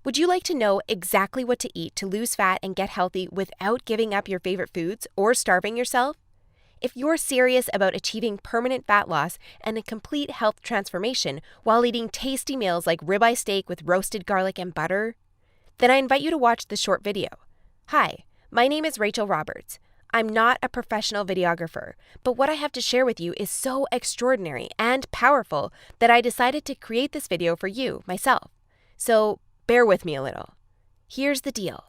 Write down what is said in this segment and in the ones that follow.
Would you like to know exactly what to eat to lose fat and get healthy without giving up your favorite foods or starving yourself? If you're serious about achieving permanent fat loss and a complete health transformation while eating tasty meals like ribeye steak with roasted garlic and butter, then I invite you to watch this short video. Hi, my name is Rachel Roberts. I'm not a professional videographer, but what I have to share with you is so extraordinary and powerful that I decided to create this video for you, myself. So bear with me a little. Here's the deal.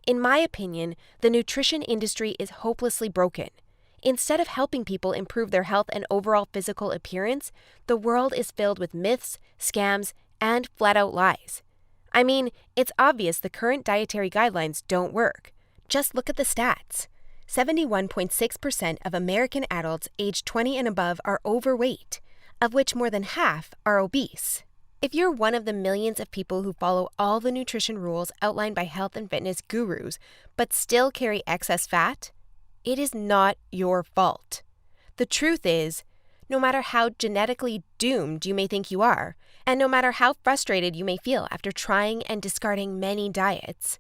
In my opinion, the nutrition industry is hopelessly broken. Instead of helping people improve their health and overall physical appearance, the world is filled with myths, scams, and flat-out lies. I mean, it's obvious the current dietary guidelines don't work. Just look at the stats. 71.6% of American adults aged 20 and above are overweight, of which more than half are obese. If you're one of the millions of people who follow all the nutrition rules outlined by health and fitness gurus, but still carry excess fat, it is not your fault. The truth is, no matter how genetically doomed you may think you are, and no matter how frustrated you may feel after trying and discarding many diets,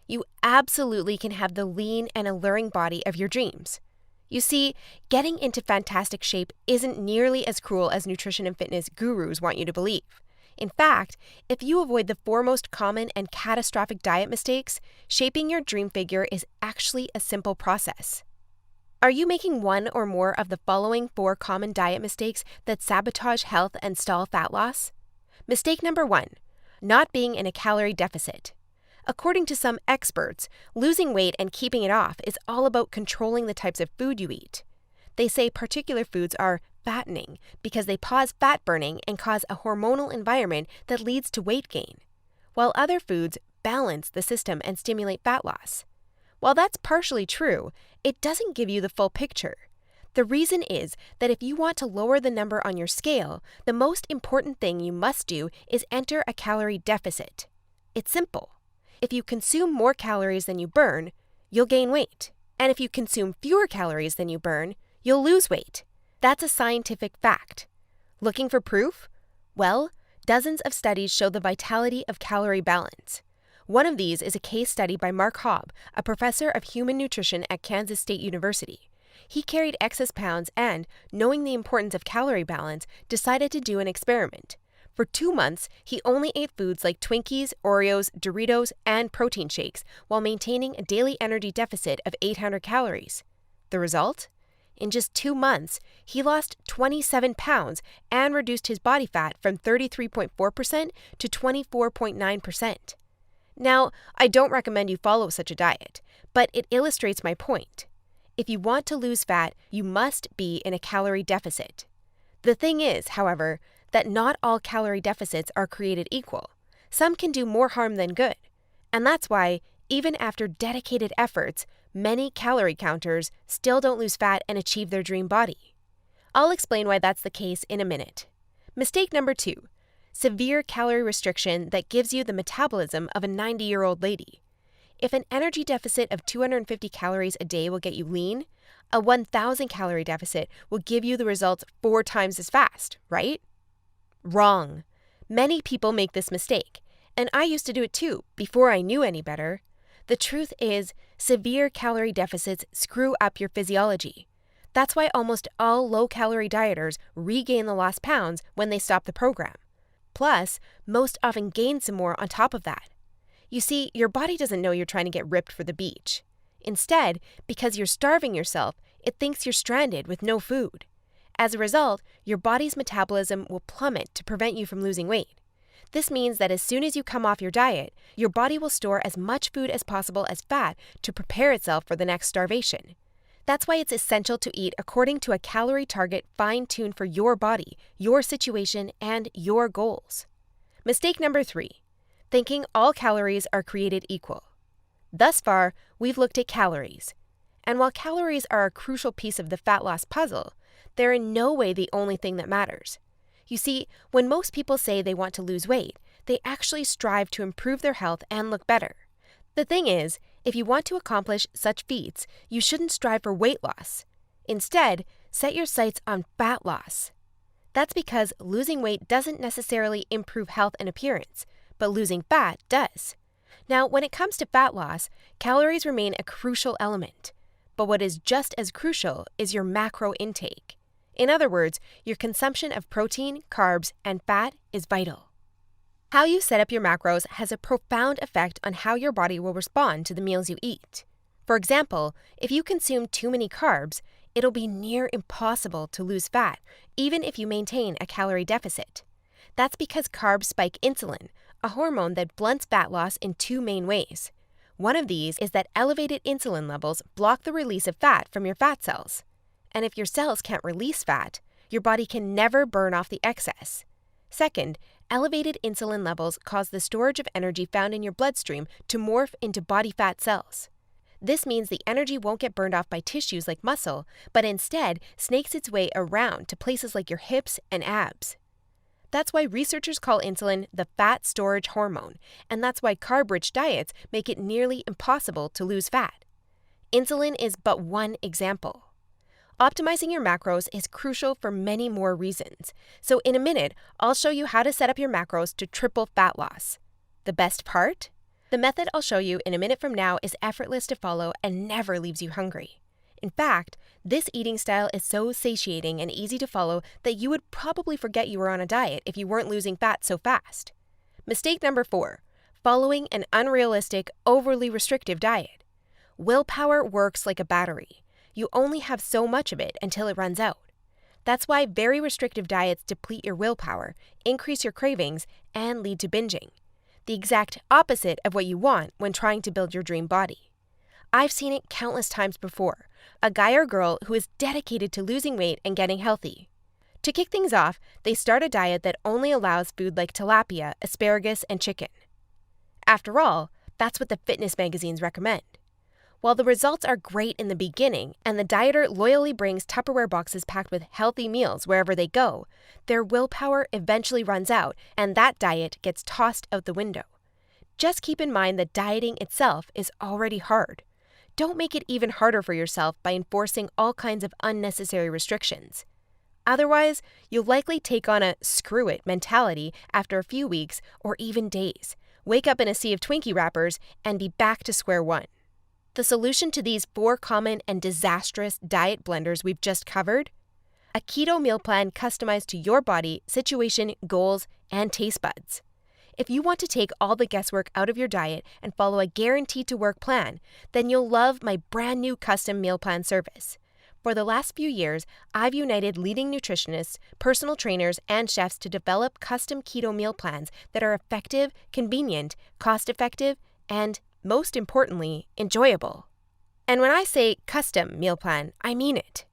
you absolutely can have the lean and alluring body of your dreams. You see, getting into fantastic shape isn't nearly as cruel as nutrition and fitness gurus want you to believe. In fact, if you avoid the four most common and catastrophic diet mistakes, shaping your dream figure is actually a simple process. Are you making one or more of the following 4 common diet mistakes that sabotage health and stall fat loss? Mistake number 1, not being in a calorie deficit. According to some experts, losing weight and keeping it off is all about controlling the types of food you eat. They say particular foods are fattening because they pause fat burning and cause a hormonal environment that leads to weight gain, while other foods balance the system and stimulate fat loss. While that's partially true, it doesn't give you the full picture. The reason is that if you want to lower the number on your scale, the most important thing you must do is enter a calorie deficit. It's simple. If you consume more calories than you burn, you'll gain weight. And if you consume fewer calories than you burn, you'll lose weight. That's a scientific fact. Looking for proof? Well, dozens of studies show the vitality of calorie balance. One of these is a case study by Mark Hobb, a professor of human nutrition at Kansas State University. He carried excess pounds and, knowing the importance of calorie balance, decided to do an experiment. For 2 months, he only ate foods like Twinkies, Oreos, Doritos, and protein shakes while maintaining a daily energy deficit of 800 calories. The result? In just 2 months, he lost 27 pounds and reduced his body fat from 33.4% to 24.9%. Now, I don't recommend you follow such a diet, but it illustrates my point. If you want to lose fat, you must be in a calorie deficit. The thing is, however, that not all calorie deficits are created equal. Some can do more harm than good. And that's why, even after dedicated efforts, many calorie counters still don't lose fat and achieve their dream body. I'll explain why that's the case in a minute. Mistake number 2, severe calorie restriction that gives you the metabolism of a 90-year-old lady. If an energy deficit of 250 calories a day will get you lean, a 1,000 calorie deficit will give you the results 4 times as fast, right? Wrong. Many people make this mistake, and I used to do it too, before I knew any better. The truth is, severe calorie deficits screw up your physiology. That's why almost all low-calorie dieters regain the lost pounds when they stop the program. Plus, most often gain some more on top of that. You see, your body doesn't know you're trying to get ripped for the beach. Instead, because you're starving yourself, it thinks you're stranded with no food. As a result, your body's metabolism will plummet to prevent you from losing weight. This means that as soon as you come off your diet, your body will store as much food as possible as fat to prepare itself for the next starvation. That's why it's essential to eat according to a calorie target fine-tuned for your body, your situation, and your goals. Mistake number 3, thinking all calories are created equal. Thus far, we've looked at calories. And while calories are a crucial piece of the fat loss puzzle, they're in no way the only thing that matters. You see, when most people say they want to lose weight, they actually strive to improve their health and look better. The thing is, if you want to accomplish such feats, you shouldn't strive for weight loss. Instead, set your sights on fat loss. That's because losing weight doesn't necessarily improve health and appearance, but losing fat does. Now, when it comes to fat loss, calories remain a crucial element. But what is just as crucial is your macro intake. In other words, your consumption of protein, carbs, and fat is vital. How you set up your macros has a profound effect on how your body will respond to the meals you eat. For example, if you consume too many carbs, it'll be near impossible to lose fat, even if you maintain a calorie deficit. That's because carbs spike insulin, a hormone that blunts fat loss in two main ways. One of these is that elevated insulin levels block the release of fat from your fat cells. And if your cells can't release fat, your body can never burn off the excess. Second, elevated insulin levels cause the storage of energy found in your bloodstream to morph into body fat cells. This means the energy won't get burned off by tissues like muscle, but instead snakes its way around to places like your hips and abs. That's why researchers call insulin the fat storage hormone, and that's why carb-rich diets make it nearly impossible to lose fat. Insulin is but one example. Optimizing your macros is crucial for many more reasons. So in a minute, I'll show you how to set up your macros to triple fat loss. The best part? The method I'll show you in a minute from now is effortless to follow and never leaves you hungry. In fact, this eating style is so satiating and easy to follow that you would probably forget you were on a diet if you weren't losing fat so fast. Mistake number 4, following an unrealistic, overly restrictive diet. Willpower works like a battery. You only have so much of it until it runs out. That's why very restrictive diets deplete your willpower, increase your cravings, and lead to binging. The exact opposite of what you want when trying to build your dream body. I've seen it countless times before. A guy or girl who is dedicated to losing weight and getting healthy. To kick things off, they start a diet that only allows food like tilapia, asparagus, and chicken. After all, that's what the fitness magazines recommend. While the results are great in the beginning, and the dieter loyally brings Tupperware boxes packed with healthy meals wherever they go, their willpower eventually runs out, and that diet gets tossed out the window. Just keep in mind that dieting itself is already hard. Don't make it even harder for yourself by enforcing all kinds of unnecessary restrictions. Otherwise, you'll likely take on a screw it mentality after a few weeks or even days, wake up in a sea of Twinkie wrappers, and be back to square one. The solution to these 4 common and disastrous diet blunders we've just covered? A keto meal plan customized to your body, situation, goals, and taste buds. If you want to take all the guesswork out of your diet and follow a guaranteed-to-work plan, then you'll love my brand new custom meal plan service. For the last few years, I've united leading nutritionists, personal trainers, and chefs to develop custom keto meal plans that are effective, convenient, cost-effective, and, most importantly, enjoyable. And when I say custom meal plan, I mean it.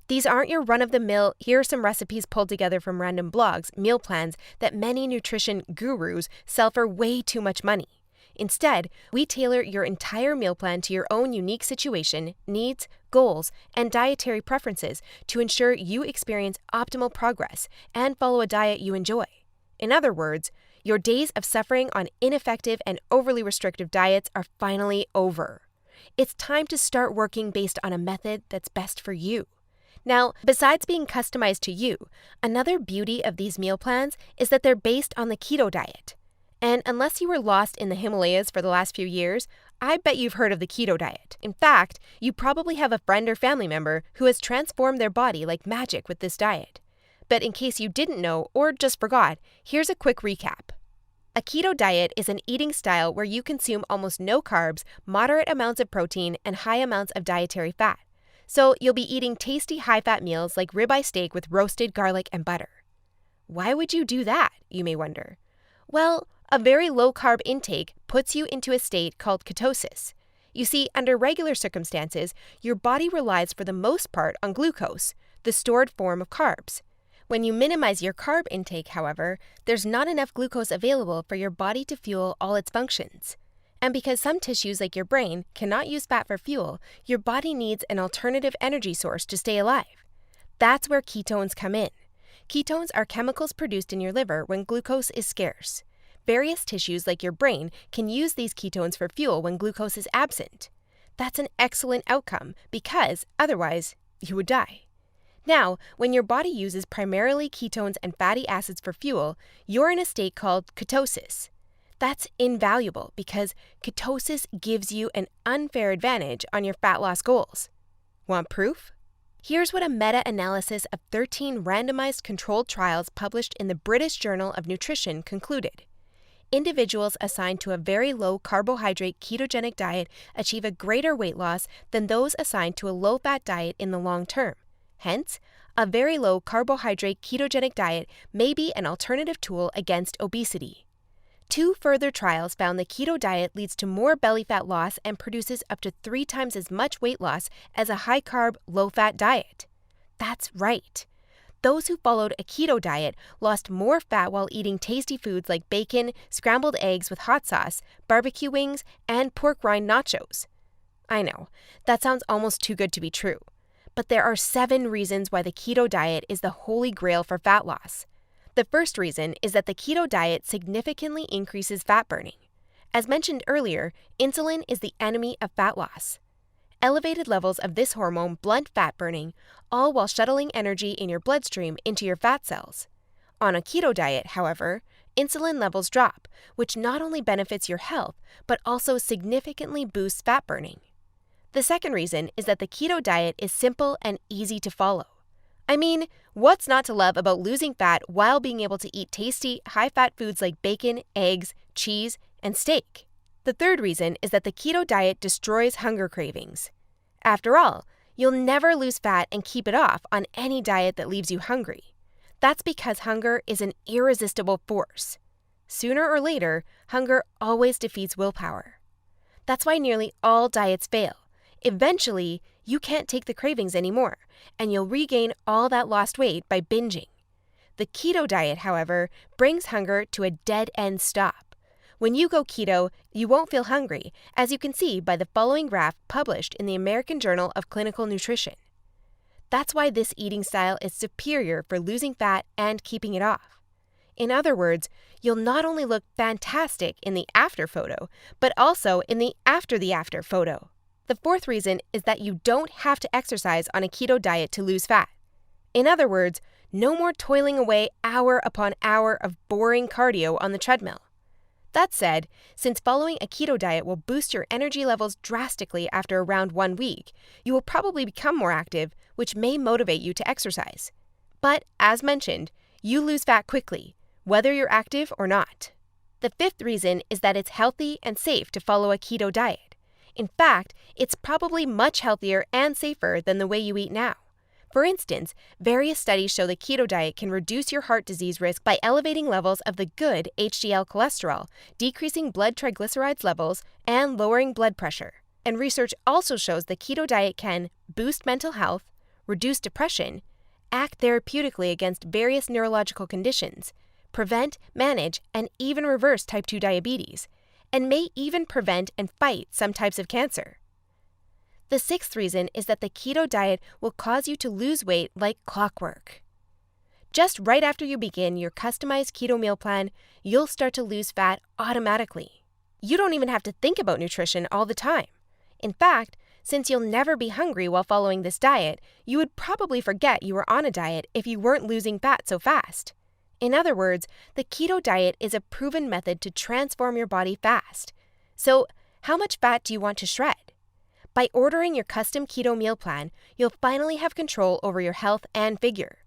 These aren't your run-of-the-mill, here are some recipes pulled together from random blogs, meal plans that many nutrition gurus sell for way too much money. Instead, we tailor your entire meal plan to your own unique situation, needs, goals, and dietary preferences to ensure you experience optimal progress and follow a diet you enjoy. In other words, your days of suffering on ineffective and overly restrictive diets are finally over. It's time to start working based on a method that's best for you. Now, besides being customized to you, another beauty of these meal plans is that they're based on the keto diet. And unless you were lost in the Himalayas for the last few years, I bet you've heard of the keto diet. In fact, you probably have a friend or family member who has transformed their body like magic with this diet. But in case you didn't know or just forgot, here's a quick recap. A keto diet is an eating style where you consume almost no carbs, moderate amounts of protein, and high amounts of dietary fat. So you'll be eating tasty high-fat meals like ribeye steak with roasted garlic and butter. Why would you do that, you may wonder? Well, a very low-carb intake puts you into a state called ketosis. You see, under regular circumstances, your body relies for the most part on glucose, the stored form of carbs. When you minimize your carb intake, however, there's not enough glucose available for your body to fuel all its functions. And because some tissues like your brain cannot use fat for fuel, your body needs an alternative energy source to stay alive. That's where ketones come in. Ketones are chemicals produced in your liver when glucose is scarce. Various tissues like your brain can use these ketones for fuel when glucose is absent. That's an excellent outcome because, otherwise, you would die. Now, when your body uses primarily ketones and fatty acids for fuel, you're in a state called ketosis. That's invaluable because ketosis gives you an unfair advantage on your fat loss goals. Want proof? Here's what a meta-analysis of 13 randomized controlled trials published in the British Journal of Nutrition concluded. Individuals assigned to a very low carbohydrate ketogenic diet achieve a greater weight loss than those assigned to a low-fat diet in the long term. Hence, a very low carbohydrate ketogenic diet may be an alternative tool against obesity. 2 further trials found the keto diet leads to more belly fat loss and produces up to 3 times as much weight loss as a high-carb, low-fat diet. That's right. Those who followed a keto diet lost more fat while eating tasty foods like bacon, scrambled eggs with hot sauce, barbecue wings, and pork rind nachos. I know, that sounds almost too good to be true. But there are 7 reasons why the keto diet is the holy grail for fat loss. The first reason is that the keto diet significantly increases fat burning. As mentioned earlier, insulin is the enemy of fat loss. Elevated levels of this hormone blunt fat burning, all while shuttling energy in your bloodstream into your fat cells. On a keto diet, however, insulin levels drop, which not only benefits your health, but also significantly boosts fat burning. The second reason is that the keto diet is simple and easy to follow. I mean, what's not to love about losing fat while being able to eat tasty, high-fat foods like bacon, eggs, cheese, and steak? The third reason is that the keto diet destroys hunger cravings. After all, you'll never lose fat and keep it off on any diet that leaves you hungry. That's because hunger is an irresistible force. Sooner or later, hunger always defeats willpower. That's why nearly all diets fail. Eventually, you can't take the cravings anymore, and you'll regain all that lost weight by binging. The keto diet, however, brings hunger to a dead-end stop. When you go keto, you won't feel hungry, as you can see by the following graph published in the American Journal of Clinical Nutrition. That's why this eating style is superior for losing fat and keeping it off. In other words, you'll not only look fantastic in the after photo, but also in the after photo. The fourth reason is that you don't have to exercise on a keto diet to lose fat. In other words, no more toiling away hour upon hour of boring cardio on the treadmill. That said, since following a keto diet will boost your energy levels drastically after around 1 week, you will probably become more active, which may motivate you to exercise. But, as mentioned, you lose fat quickly, whether you're active or not. The fifth reason is that it's healthy and safe to follow a keto diet. In fact, it's probably much healthier and safer than the way you eat now. For instance, various studies show the keto diet can reduce your heart disease risk by elevating levels of the good HDL cholesterol, decreasing blood triglycerides levels, and lowering blood pressure. And research also shows the keto diet can boost mental health, reduce depression, act therapeutically against various neurological conditions, prevent, manage, and even reverse type 2 diabetes, and may even prevent and fight some types of cancer. The sixth reason is that the keto diet will cause you to lose weight like clockwork. Just right after you begin your customized keto meal plan, you'll start to lose fat automatically. You don't even have to think about nutrition all the time. In fact, since you'll never be hungry while following this diet, you would probably forget you were on a diet if you weren't losing fat so fast. In other words, the keto diet is a proven method to transform your body fast. So, how much fat do you want to shred? By ordering your custom keto meal plan, you'll finally have control over your health and figure.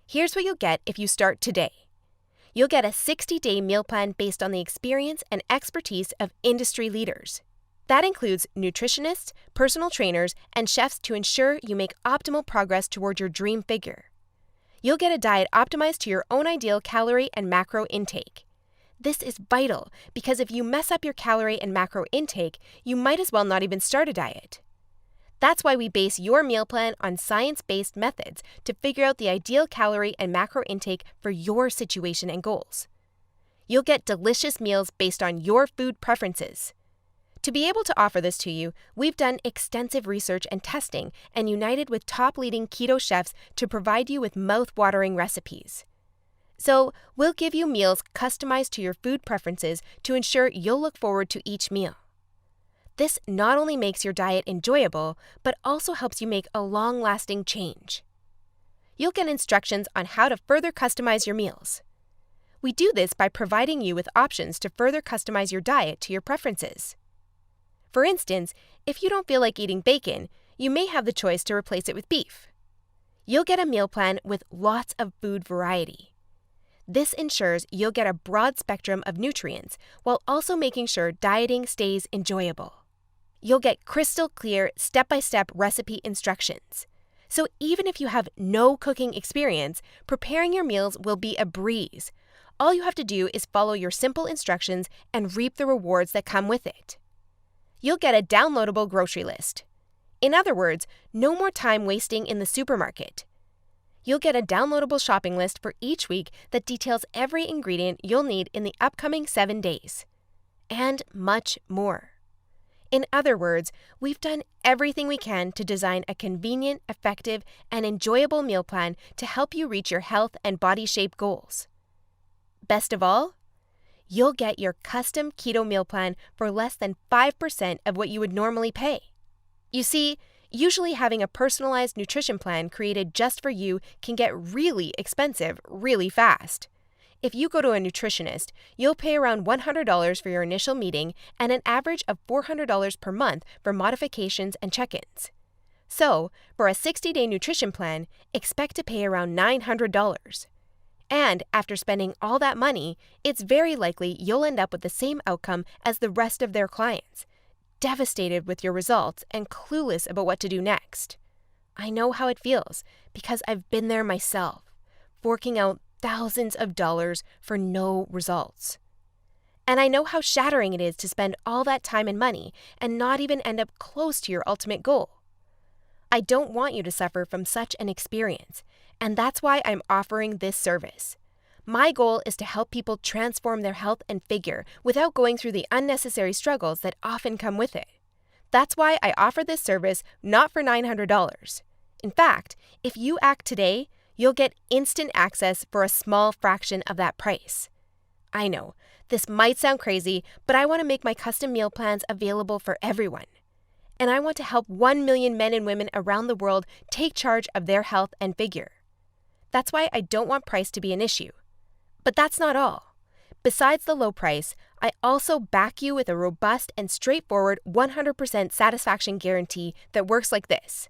Here's what you'll get if you start today. You'll get a 60-day meal plan based on the experience and expertise of industry leaders. That includes nutritionists, personal trainers, and chefs to ensure you make optimal progress toward your dream figure. You'll get a diet optimized to your own ideal calorie and macro intake. This is vital because if you mess up your calorie and macro intake, you might as well not even start a diet. That's why we base your meal plan on science-based methods to figure out the ideal calorie and macro intake for your situation and goals. You'll get delicious meals based on your food preferences. To be able to offer this to you, we've done extensive research and testing and united with top leading keto chefs to provide you with mouth-watering recipes. So, we'll give you meals customized to your food preferences to ensure you'll look forward to each meal. This not only makes your diet enjoyable, but also helps you make a long-lasting change. You'll get instructions on how to further customize your meals. We do this by providing you with options to further customize your diet to your preferences. For instance, if you don't feel like eating bacon, you may have the choice to replace it with beef. You'll get a meal plan with lots of food variety. This ensures you'll get a broad spectrum of nutrients while also making sure dieting stays enjoyable. You'll get crystal clear step-by-step recipe instructions. So even if you have no cooking experience, preparing your meals will be a breeze. All you have to do is follow your simple instructions and reap the rewards that come with it. You'll get a downloadable grocery list. In other words, no more time wasting in the supermarket. You'll get a downloadable shopping list for each week that details every ingredient you'll need in the upcoming 7 days. And much more. In other words, we've done everything we can to design a convenient, effective, and enjoyable meal plan to help you reach your health and body shape goals. Best of all, you'll get your custom keto meal plan for less than 5% of what you would normally pay. You see, usually having a personalized nutrition plan created just for you can get really expensive really fast. If you go to a nutritionist, you'll pay around $100 for your initial meeting and an average of $400 per month for modifications and check-ins. So, for a 60-day nutrition plan, expect to pay around $900. And after spending all that money, it's very likely you'll end up with the same outcome as the rest of their clients, devastated with your results and clueless about what to do next. I know how it feels because I've been there myself, forking out thousands of dollars for no results. And I know how shattering it is to spend all that time and money and not even end up close to your ultimate goal. I don't want you to suffer from such an experience, and that's why I'm offering this service. My goal is to help people transform their health and figure without going through the unnecessary struggles that often come with it. That's why I offer this service not for $900. In fact, if you act today, you'll get instant access for a small fraction of that price. I know, this might sound crazy, but I want to make my custom meal plans available for everyone. And I want to help 1 million men and women around the world take charge of their health and figure. That's why I don't want price to be an issue. But that's not all. Besides the low price, I also back you with a robust and straightforward 100% satisfaction guarantee that works like this.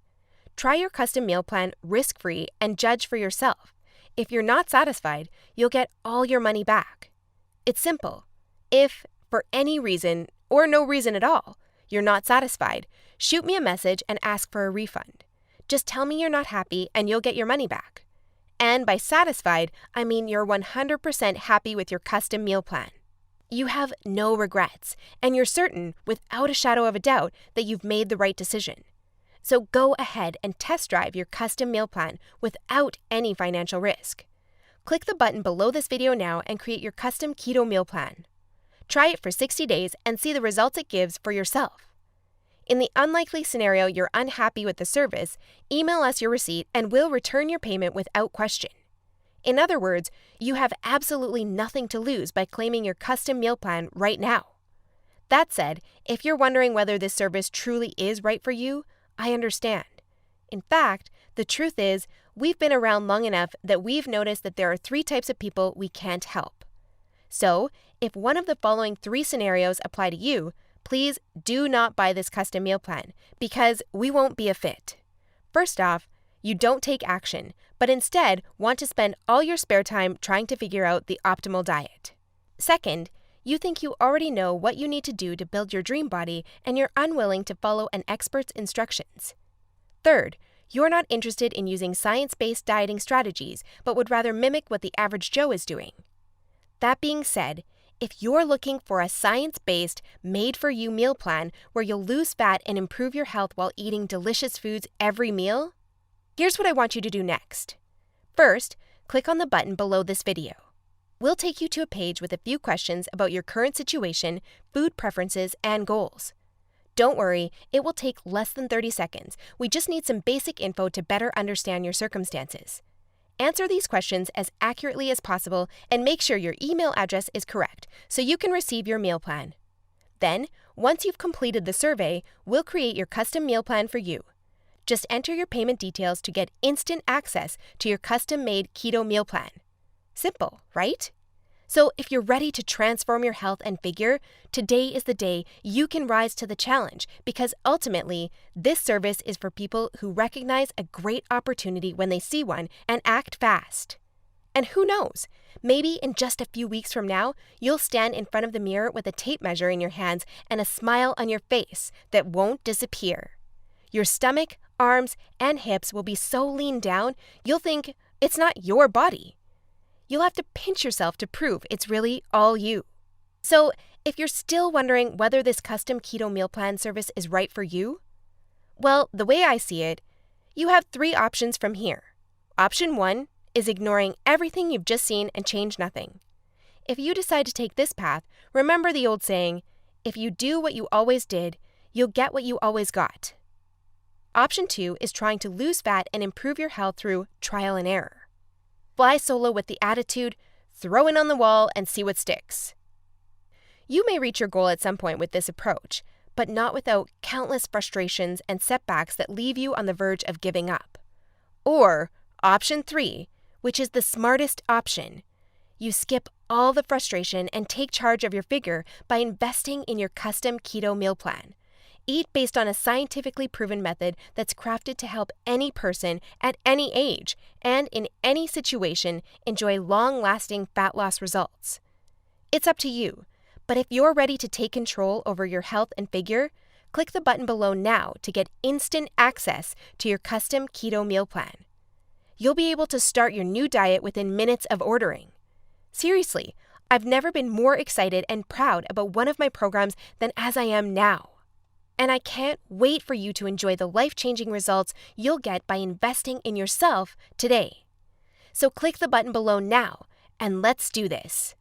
Try your custom meal plan risk-free and judge for yourself. If you're not satisfied, you'll get all your money back. It's simple. If, for any reason, or no reason at all, you're not satisfied, shoot me a message and ask for a refund. Just tell me you're not happy and you'll get your money back. And by satisfied, I mean you're 100% happy with your custom meal plan. You have no regrets, and you're certain, without a shadow of a doubt, that you've made the right decision. So go ahead and test drive your custom meal plan without any financial risk. Click the button below this video now and create your custom keto meal plan. Try it for 60 days and see the results it gives for yourself. In the unlikely scenario you're unhappy with the service, email us your receipt and we'll return your payment without question. In other words, you have absolutely nothing to lose by claiming your custom meal plan right now. That said, if you're wondering whether this service truly is right for you, I understand. In fact, the truth is, we've been around long enough that we've noticed that there are 3 types of people we can't help. So, if one of the following 3 scenarios apply to you, please do not buy this custom meal plan because we won't be a fit. First off, you don't take action, but instead want to spend all your spare time trying to figure out the optimal diet. Second, you think you already know what you need to do to build your dream body and you're unwilling to follow an expert's instructions. Third, you're not interested in using science-based dieting strategies, but would rather mimic what the average Joe is doing. That being said, if you're looking for a science-based, made-for-you meal plan where you'll lose fat and improve your health while eating delicious foods every meal, here's what I want you to do next. First, click on the button below this video. We'll take you to a page with a few questions about your current situation, food preferences, and goals. Don't worry, it will take less than 30 seconds. We just need some basic info to better understand your circumstances. Answer these questions as accurately as possible and make sure your email address is correct so you can receive your meal plan. Then, once you've completed the survey, we'll create your custom meal plan for you. Just enter your payment details to get instant access to your custom-made keto meal plan. Simple, right? So if you're ready to transform your health and figure, today is the day you can rise to the challenge, because ultimately, this service is for people who recognize a great opportunity when they see one and act fast. And who knows, maybe in just a few weeks from now, you'll stand in front of the mirror with a tape measure in your hands and a smile on your face that won't disappear. Your stomach, arms, and hips will be so lean down, you'll think it's not your body. You'll have to pinch yourself to prove it's really all you. So, if you're still wondering whether this custom keto meal plan service is right for you, well, the way I see it, you have 3 options from here. Option 1 is ignoring everything you've just seen and change nothing. If you decide to take this path, remember the old saying, if you do what you always did, you'll get what you always got. Option 2 is trying to lose fat and improve your health through trial and error. Fly solo with the attitude, throw it on the wall and see what sticks. You may reach your goal at some point with this approach, but not without countless frustrations and setbacks that leave you on the verge of giving up. Or option 3, which is the smartest option. You skip all the frustration and take charge of your figure by investing in your custom keto meal plan. Eat based on a scientifically proven method that's crafted to help any person at any age and in any situation enjoy long-lasting fat loss results. It's up to you, but if you're ready to take control over your health and figure, click the button below now to get instant access to your custom keto meal plan. You'll be able to start your new diet within minutes of ordering. Seriously, I've never been more excited and proud about one of my programs than as I am now. And I can't wait for you to enjoy the life-changing results you'll get by investing in yourself today. So click the button below now, and let's do this.